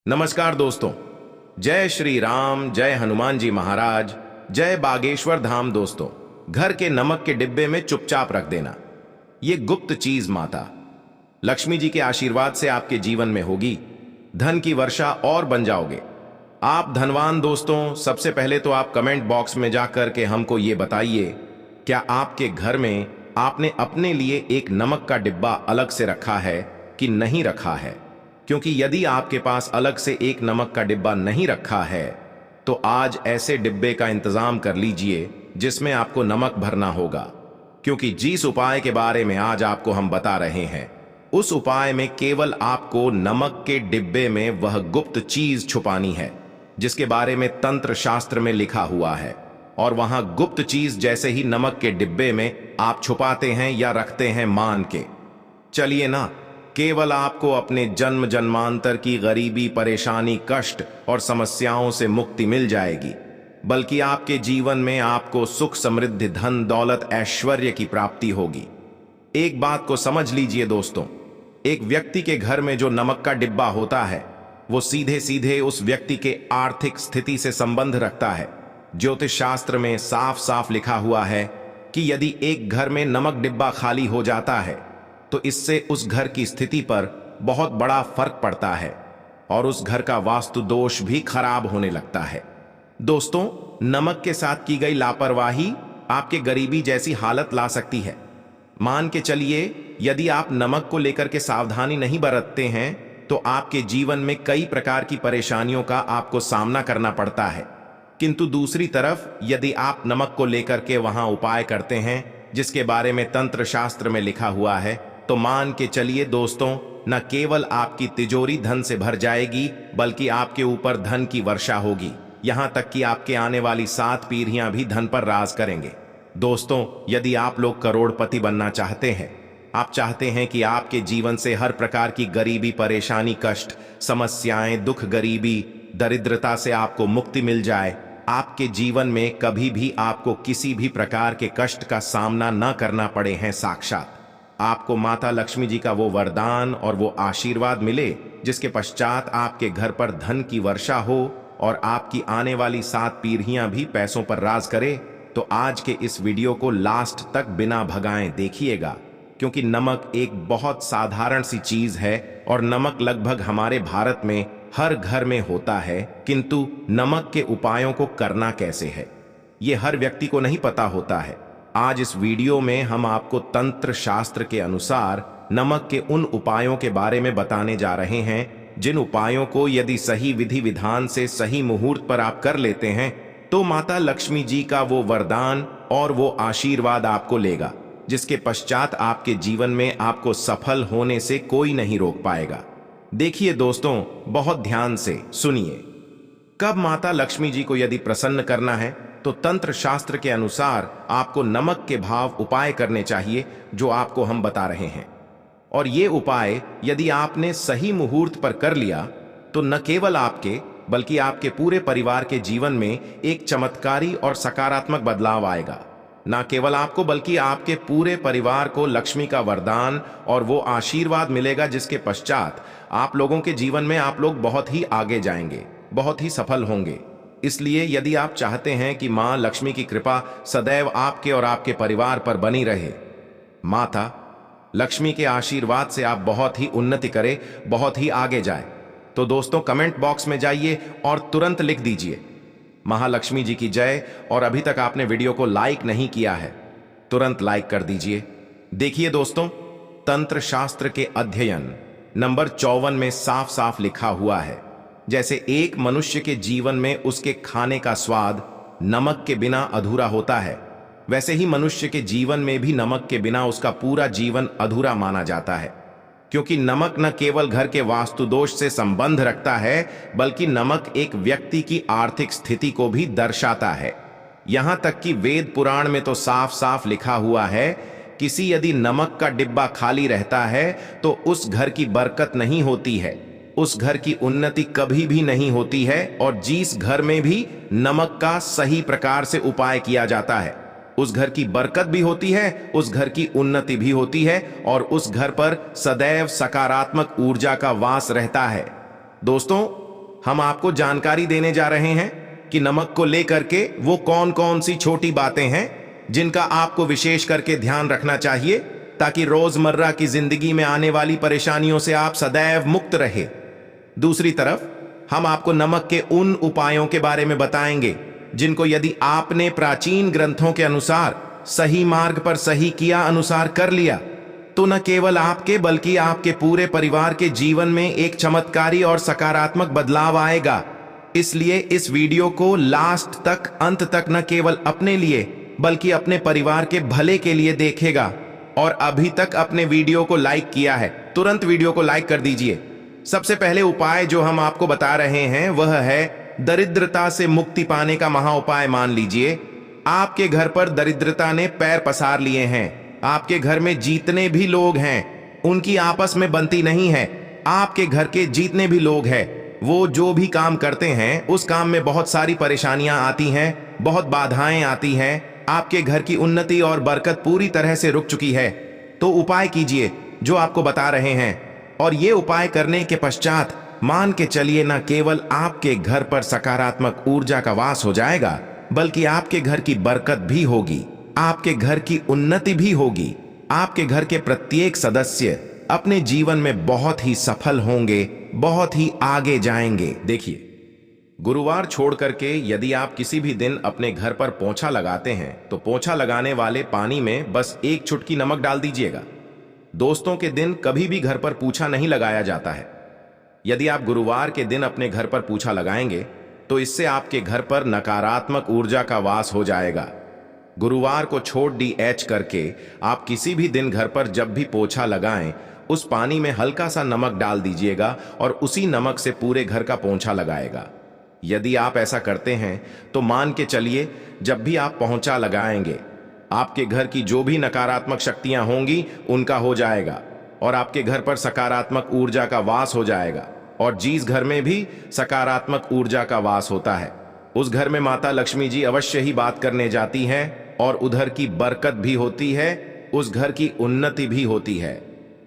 नमस्कार दोस्तों। जय श्री राम, जय हनुमान जी महाराज, जय बागेश्वर धाम। दोस्तों, घर के नमक के डिब्बे में चुपचाप रख देना। ये गुप्त चीज माता लक्ष्मी जी के आशीर्वाद से आपके जीवन में होगी। धन की वर्षा और बन जाओगे आप धनवान। दोस्तों, सबसे पहले तो आप कमेंट बॉक्स में जाकर के हमको ये बताइए, क्या आपके घर में आपने अपने लिए एक नमक का डिब्बा अलग से रखा है कि नहीं रखा है? क्योंकि यदि आपके पास अलग से एक नमक का डिब्बा नहीं रखा है तो आज ऐसे डिब्बे का इंतजाम कर लीजिए जिसमें आपको नमक भरना होगा। क्योंकि जिस उपाय के बारे में आज आपको हम बता रहे हैं उस उपाय में केवल आपको नमक के डिब्बे में वह गुप्त चीज छुपानी है जिसके बारे में तंत्र शास्त्र में लिखा हुआ है। और वहां गुप्त चीज जैसे ही नमक के डिब्बे में आप छुपाते हैं या रखते हैं मान के चलिए ना, केवल आपको अपने जन्म जन्मांतर की गरीबी, परेशानी, कष्ट और समस्याओं से मुक्ति मिल जाएगी, बल्कि आपके जीवन में आपको सुख, समृद्धि, धन, दौलत, ऐश्वर्य की प्राप्ति होगी। एक बात को समझ लीजिए दोस्तों, एक व्यक्ति के घर में जो नमक का डिब्बा होता है वो सीधे सीधे उस व्यक्ति के आर्थिक स्थिति से संबंध रखता है। ज्योतिष शास्त्र में साफ साफ लिखा हुआ है कि यदि एक घर में नमक डिब्बा खाली हो जाता है तो इससे उस घर की स्थिति पर बहुत बड़ा फर्क पड़ता है और उस घर का वास्तु दोष भी खराब होने लगता है। दोस्तों, नमक के साथ की गई लापरवाही आपके गरीबी जैसी हालत ला सकती है। मान के चलिए, यदि आप नमक को लेकर के सावधानी नहीं बरतते हैं तो आपके जीवन में कई प्रकार की परेशानियों का आपको सामना करना पड़ता है। किंतु दूसरी तरफ यदि आप नमक को लेकर के वहां उपाय करते हैं जिसके बारे में तंत्र शास्त्र में लिखा हुआ है तो मान के चलिए दोस्तों, न केवल आपकी तिजोरी धन से भर जाएगी बल्कि आपके ऊपर धन की वर्षा होगी। यहां तक कि आपके आने वाली 7 पीढ़ियां भी धन पर राज करेंगे। दोस्तों, यदि आप लोग करोड़पति बनना चाहते हैं, आप चाहते हैं कि आपके जीवन से हर प्रकार की गरीबी, परेशानी, कष्ट, समस्याएं, दुख, गरीबी, दरिद्रता से आपको मुक्ति मिल जाए, आपके जीवन में कभी भी आपको किसी भी प्रकार के कष्ट का सामना न करना पड़े हैं, साक्षात आपको माता लक्ष्मी जी का वो वरदान और वो आशीर्वाद मिले जिसके पश्चात आपके घर पर धन की वर्षा हो और आपकी आने वाली 7 पीढ़ियां भी पैसों पर राज करे, तो आज के इस वीडियो को लास्ट तक बिना भगाएं देखिएगा। क्योंकि नमक एक बहुत साधारण सी चीज है और नमक लगभग हमारे भारत में हर घर में होता है, किंतु नमक के उपायों को करना कैसे है ये हर व्यक्ति को नहीं पता होता है। आज इस वीडियो में हम आपको तंत्र शास्त्र के अनुसार नमक के उन उपायों के बारे में बताने जा रहे हैं जिन उपायों को यदि सही विधि विधान से सही मुहूर्त पर आप कर लेते हैं तो माता लक्ष्मी जी का वो वरदान और वो आशीर्वाद आपको लेगा जिसके पश्चात आपके जीवन में आपको सफल होने से कोई नहीं रोक पाएगा। देखिए दोस्तों, बहुत ध्यान से सुनिए। कब माता लक्ष्मी जी को यदि प्रसन्न करना है तो तंत्र शास्त्र के अनुसार आपको नमक के भाव उपाय करने चाहिए जो आपको हम बता रहे हैं। और ये उपाय यदि आपने सही मुहूर्त पर कर लिया तो न केवल आपके बल्कि आपके पूरे परिवार के जीवन में एक चमत्कारी और सकारात्मक बदलाव आएगा। न केवल आपको बल्कि आपके पूरे परिवार को लक्ष्मी का वरदान और वो आशीर्वाद मिलेगा जिसके पश्चात आप लोगों के जीवन में आप लोग बहुत ही आगे जाएंगे, बहुत ही सफल होंगे। इसलिए यदि आप चाहते हैं कि मां लक्ष्मी की कृपा सदैव आपके और आपके परिवार पर बनी रहे, माता लक्ष्मी के आशीर्वाद से आप बहुत ही उन्नति करें, बहुत ही आगे जाए, तो दोस्तों कमेंट बॉक्स में जाइए और तुरंत लिख दीजिए महालक्ष्मी जी की जय। और अभी तक आपने वीडियो को लाइक नहीं किया है, तुरंत लाइक कर दीजिए। देखिए दोस्तों, तंत्र शास्त्र के अध्ययन नंबर 54 में साफ साफ लिखा हुआ है, जैसे एक मनुष्य के जीवन में उसके खाने का स्वाद नमक के बिना अधूरा होता है, वैसे ही मनुष्य के जीवन में भी नमक के बिना उसका पूरा जीवन अधूरा माना जाता है। क्योंकि नमक न केवल घर के वास्तु दोष से संबंध रखता है बल्कि नमक एक व्यक्ति की आर्थिक स्थिति को भी दर्शाता है। यहां तक कि वेद पुराण में तो साफ साफ लिखा हुआ है, किसी यदि नमक का डिब्बा खाली रहता है तो उस घर की बरकत नहीं होती है, उस घर की उन्नति कभी भी नहीं होती है। और जिस घर में भी नमक का सही प्रकार से उपाय किया जाता है उस घर की बरकत भी होती है, उस घर की उन्नति भी होती है और उस घर पर सदैव सकारात्मक ऊर्जा का वास रहता है। दोस्तों, हम आपको जानकारी देने जा रहे हैं कि नमक को लेकर के वो कौन कौन सी छोटी बातें हैं जिनका आपको विशेष करके ध्यान रखना चाहिए, ताकि रोजमर्रा की जिंदगी में आने वाली परेशानियों से आप सदैव मुक्त रहे। दूसरी तरफ हम आपको नमक के उन उपायों के बारे में बताएंगे जिनको यदि आपने प्राचीन ग्रंथों के अनुसार सही मार्ग पर सही किया अनुसार कर लिया, तो न केवल आपके बल्कि आपके पूरे परिवार के जीवन में एक चमत्कारी और सकारात्मक बदलाव आएगा। इसलिए इस वीडियो को लास्ट तक, अंत तक न केवल अपने लिए बल्कि अपने परिवार के भले के लिए देखेगा। और अभी तक अपने वीडियो को लाइक किया है, तुरंत वीडियो को लाइक कर दीजिए। सबसे पहले उपाय जो हम आपको बता रहे हैं वह है दरिद्रता से मुक्ति पाने का महा उपाय। मान लीजिए आपके घर पर दरिद्रता ने पैर पसार लिए हैं, आपके घर में जितने भी लोग हैं उनकी आपस में बनती नहीं है। आपके घर के जितने भी लोग हैं वो जो भी काम करते हैं उस काम में बहुत सारी परेशानियां आती हैं, बहुत बाधाएं आती हैं। आपके घर की उन्नति और बरकत पूरी तरह से रुक चुकी है। तो उपाय कीजिए जो आपको बता रहे हैं, और ये उपाय करने के पश्चात मान के चलिए न केवल आपके घर पर सकारात्मक ऊर्जा का वास हो जाएगा, बल्कि आपके घर की बरकत भी होगी, आपके घर की उन्नति भी होगी। आपके घर के प्रत्येक सदस्य अपने जीवन में बहुत ही सफल होंगे, बहुत ही आगे जाएंगे। देखिए, गुरुवार छोड़ करके यदि आप किसी भी दिन अपने घर पर पोंछा लगाते हैं तो पोंछा लगाने वाले पानी में बस एक चुटकी नमक डाल दीजिएगा। दोस्तों के दिन कभी भी घर पर पूछा नहीं लगाया जाता है। यदि आप गुरुवार के दिन अपने घर पर पूछा लगाएंगे तो इससे आपके घर पर नकारात्मक ऊर्जा का वास हो जाएगा। गुरुवार को छोड़ DH करके आप किसी भी दिन घर पर जब भी पोछा लगाएं उस पानी में हल्का सा नमक डाल दीजिएगा और उसी नमक से पूरे घर का पोंछा लगाएगा। यदि आप ऐसा करते हैं तो मान के चलिए जब भी आप पोंछा लगाएंगे आपके घर की जो भी नकारात्मक शक्तियां होंगी उनका हो जाएगा और आपके घर पर सकारात्मक ऊर्जा का वास हो जाएगा। और जिस घर में भी सकारात्मक ऊर्जा का वास होता है उस घर में माता लक्ष्मी जी अवश्य ही बात करने जाती हैं और उधर की बरकत भी होती है, उस घर की उन्नति भी होती है।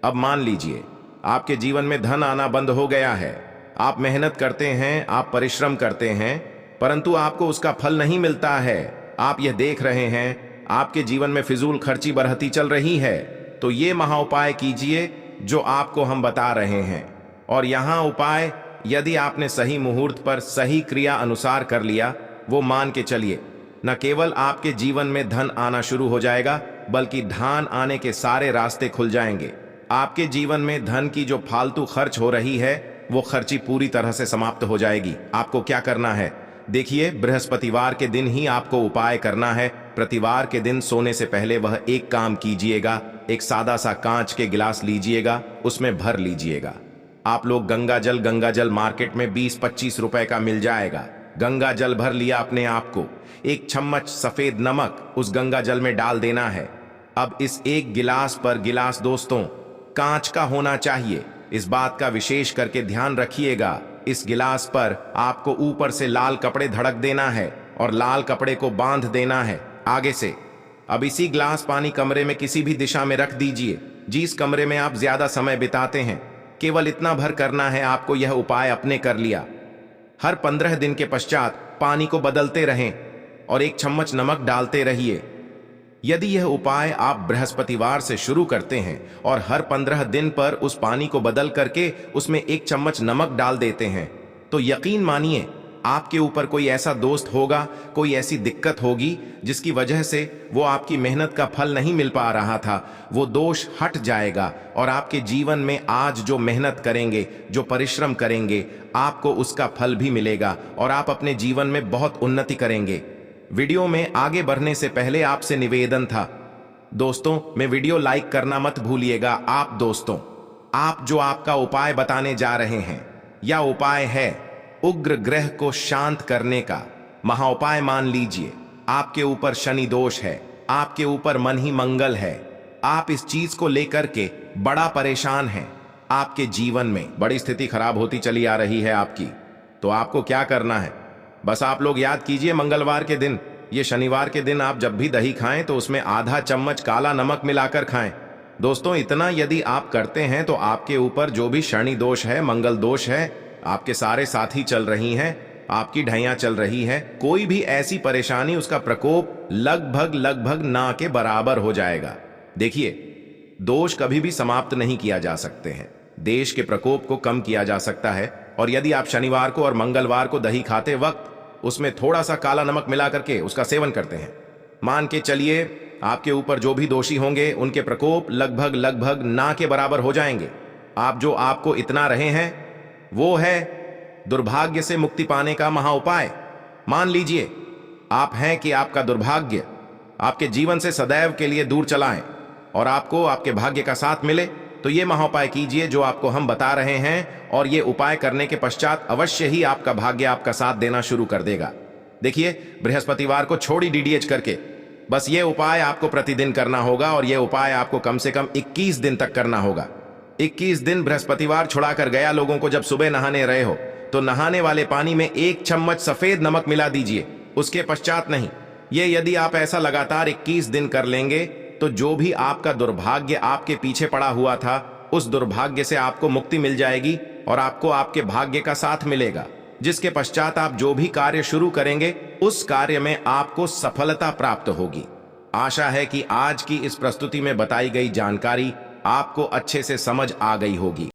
अब मान लीजिए आपके जीवन में धन आना बंद हो गया है, आप मेहनत करते हैं, आप परिश्रम करते हैं, परंतु आपको उसका फल नहीं मिलता है। आप यह देख रहे हैं आपके जीवन में फिजूल खर्ची बढ़ती चल रही है, तो ये महा उपाय कीजिए जो आपको हम बता रहे हैं। और यहाँ उपाय यदि आपने सही मुहूर्त पर सही क्रिया अनुसार कर लिया, वो मान के चलिए न केवल आपके जीवन में धन आना शुरू हो जाएगा बल्कि धन आने के सारे रास्ते खुल जाएंगे। आपके जीवन में धन की जो फालतू खर्च हो रही है वो खर्ची पूरी तरह से समाप्त हो जाएगी। आपको क्या करना है, देखिए, बृहस्पतिवार के दिन ही आपको उपाय करना है। प्रतिवार के दिन सोने से पहले वह एक काम कीजिएगा, एक सादा सा कांच के गिलास लीजिएगा, उसमें भर लीजिएगा। आप लोग गंगा जल मार्केट में 20-25 रुपए का मिल जाएगा। गंगा जल भर लिया अपने आप को, एक चम्मच सफेद नमक उस गंगा जल में डाल देना है। अब इस एक गिलास पर, गिलास दोस्तों कांच का होना चाहिए, इस बात का विशेष करके ध्यान रखिएगा। इस गिलास पर आपको ऊपर से लाल कपड़े धड़क देना है और लाल कपड़े को बांध देना है आगे से। अब इसी गिलास पानी कमरे में किसी भी दिशा में रख दीजिए, जिस कमरे में आप ज्यादा समय बिताते हैं। केवल इतना भर करना है आपको, यह उपाय अपने कर लिया। हर 15 दिन के पश्चात पानी को बदलते रहें और एक चम्मच नमक डालते रहिए। यदि यह उपाय आप बृहस्पतिवार से शुरू करते हैं और हर 15 दिन पर उस पानी को बदल करके उसमें एक चम्मच नमक डाल देते हैं, तो यकीन मानिए आपके ऊपर कोई ऐसा दोस्त होगा, कोई ऐसी दिक्कत होगी जिसकी वजह से वो आपकी मेहनत का फल नहीं मिल पा रहा था, वो दोष हट जाएगा और आपके जीवन में आज जो मेहनत करेंगे, जो परिश्रम करेंगे, आपको उसका फल भी मिलेगा और आप अपने जीवन में बहुत उन्नति करेंगे। वीडियो में आगे बढ़ने से पहले आपसे निवेदन था दोस्तों, मैं वीडियो लाइक करना मत भूलिएगा। आप दोस्तों, आप जो आपका उपाय बताने जा रहे हैं, यह उपाय है उग्र ग्रह को शांत करने का महा उपाय। मान लीजिए आपके ऊपर शनि दोष है, आपके ऊपर मन ही मंगल है, आप इस चीज को लेकर के बड़ा परेशान हैं, आपके जीवन में बड़ी स्थिति खराब होती चली आ रही है आपकी। तो आपको क्या करना है, बस आप लोग याद कीजिए, मंगलवार के दिन, ये शनिवार के दिन आप जब भी दही खाएं तो उसमें आधा चम्मच काला नमक मिलाकर खाएं। दोस्तों, इतना यदि आप करते हैं तो आपके ऊपर जो भी शनि दोष है, मंगल दोष है, आपके सारे साथी चल रही हैं, आपकी ढैया चल रही है, कोई भी ऐसी परेशानी, उसका प्रकोप लगभग लगभग ना के बराबर हो जाएगा। देखिए, दोष कभी भी समाप्त नहीं किया जा सकते हैं, देश के प्रकोप को कम किया जा सकता है। और यदि आप शनिवार को और मंगलवार को दही खाते वक्त उसमें थोड़ा सा काला नमक मिला करके उसका सेवन करते हैं, मान के चलिए आपके ऊपर जो भी दोषी होंगे उनके प्रकोप लगभग लगभग ना के बराबर हो जाएंगे। आप जो आपको इतना रहे हैं वो है दुर्भाग्य से मुक्ति पाने का महा उपाय। मान लीजिए आप हैं कि आपका दुर्भाग्य आपके जीवन से सदैव के लिए दूर चलाएं और आपको आपके भाग्य का साथ मिले, तो ये महाउपाय कीजिए जो आपको हम बता रहे हैं, और ये उपाय करने के पश्चात अवश्य ही आपका भाग्य आपका साथ देना शुरू कर देगा। देखिए, बृहस्पतिवार को छोड़ी डीडीएच करके बस ये उपाय आपको प्रतिदिन करना होगा, और ये उपाय आपको कम से कम 21 दिन तक करना होगा। 21 दिन बृहस्पतिवार छुड़ाकर गया लोगों को जब सुबह नहाने रहे हो तो नहाने वाले पानी में 1 चम्मच सफेद नमक मिला दीजिए, उसके पश्चात नहीं। ये यदि आप ऐसा लगातार 21 दिन कर लेंगे तो जो भी आपका दुर्भाग्य आपके पीछे पड़ा हुआ था उस दुर्भाग्य से आपको मुक्ति मिल जाएगी और आपको आपके भाग्य का साथ मिलेगा, जिसके पश्चात आप जो भी कार्य शुरू करेंगे उस कार्य में आपको सफलता प्राप्त होगी। आशा है कि आज की इस प्रस्तुति में बताई गई जानकारी आपको अच्छे से समझ आ गई होगी।